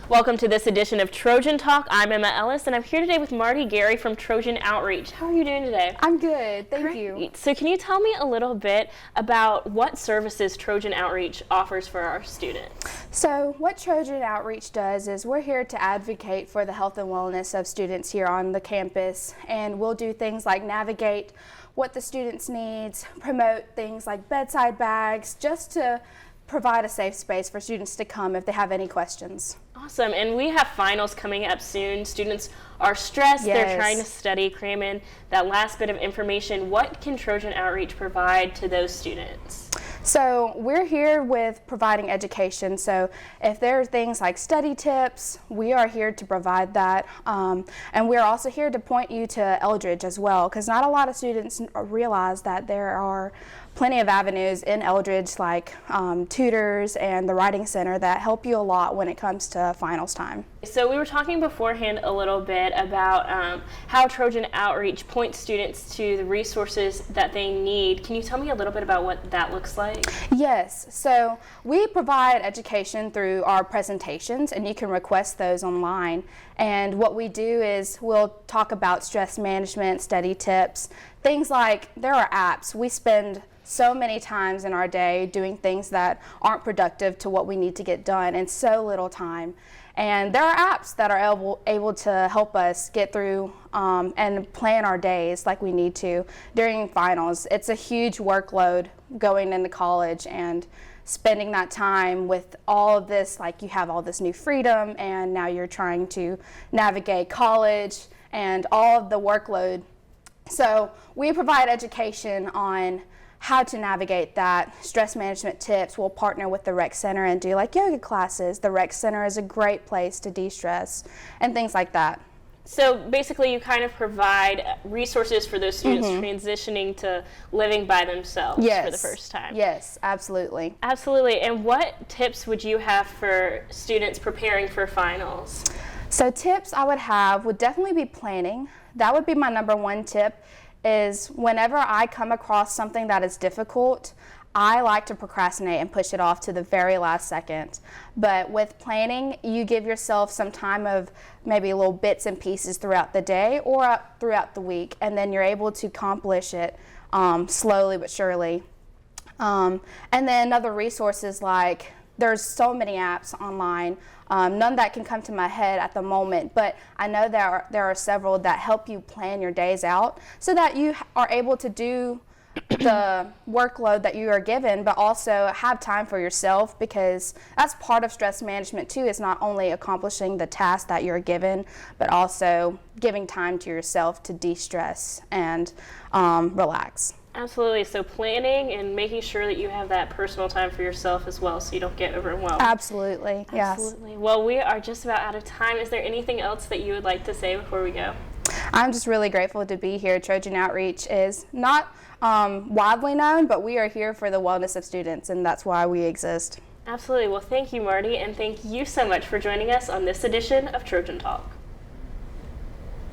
Welcome to this edition of Trojan Talk. I'm Ellis, and I'm here today with Marty from Trojan Outreach. How are you doing today? I'm good, thank Great. you. So can you tell me a little bit about what services Trojan Outreach offers for our students? So what Trojan Outreach does is we're here to advocate for the health and wellness of students here on the campus, and we'll do things like navigate what the students need, promote things like bedside bags, just to provide a safe space for students to come if they have any questions. Awesome, and we have finals coming up soon. Students are stressed, They're trying to study, cram in that last bit of information. What can Trojan Outreach provide to those students? So we're here with providing education. So if there are things like study tips, we are here to provide that. And we're also here to point you to Eldridge as well, because not a lot of students realize that there are plenty of avenues in Eldridge, like tutors and the Writing Center, that help you a lot when it comes to finals time. So we were talking beforehand a little bit about how Trojan Outreach points students to the resources that they need. Can you tell me a little bit about what that looks like? Yes, so we provide education through our presentations, and you can request those online. And what we do is we'll talk about stress management, study tips, things like there are apps. We spend so many times in our day doing things that aren't productive to what we need to get done in so little time. And there are apps that are able to help us get through and plan our days like we need to during finals. It's a huge workload going into college and spending that time with all of this, like you have all this new freedom and now you're trying to navigate college and all of the workload. So we provide education on how to navigate that, stress management tips. We'll partner with the Rec Center and do like yoga classes. The Rec Center is a great place to de-stress and things like that. So basically you kind of provide resources for those students transitioning to living by themselves for the first time. Yes, absolutely. Absolutely. And what tips would you have for students preparing for finals? So tips I would have would definitely be planning. That would be my number one tip. Is whenever I come across something that is difficult, I like to procrastinate and push it off to the very last second. But with planning, you give yourself some time of maybe little bits and pieces throughout the day or throughout the week, and then you're able to accomplish it slowly but surely. And then other resources, like there's so many apps online, none that can come to my head at the moment, but I know there are several that help you plan your days out so that you are able to do the workload that you are given, but also have time for yourself, because that's part of stress management too, is not only accomplishing the task that you're given, but also giving time to yourself to de-stress and relax. Absolutely. So planning and making sure that you have that personal time for yourself as well so you don't get overwhelmed. Absolutely. Yes. Absolutely. Well, we are just about out of time. Is there anything else that you would like to say before we go? I'm just really grateful to be here. Trojan Outreach is not widely known, but we are here for the wellness of students, and that's why we exist. Absolutely. Well, thank you, Marty, and thank you so much for joining us on this edition of Trojan Talk.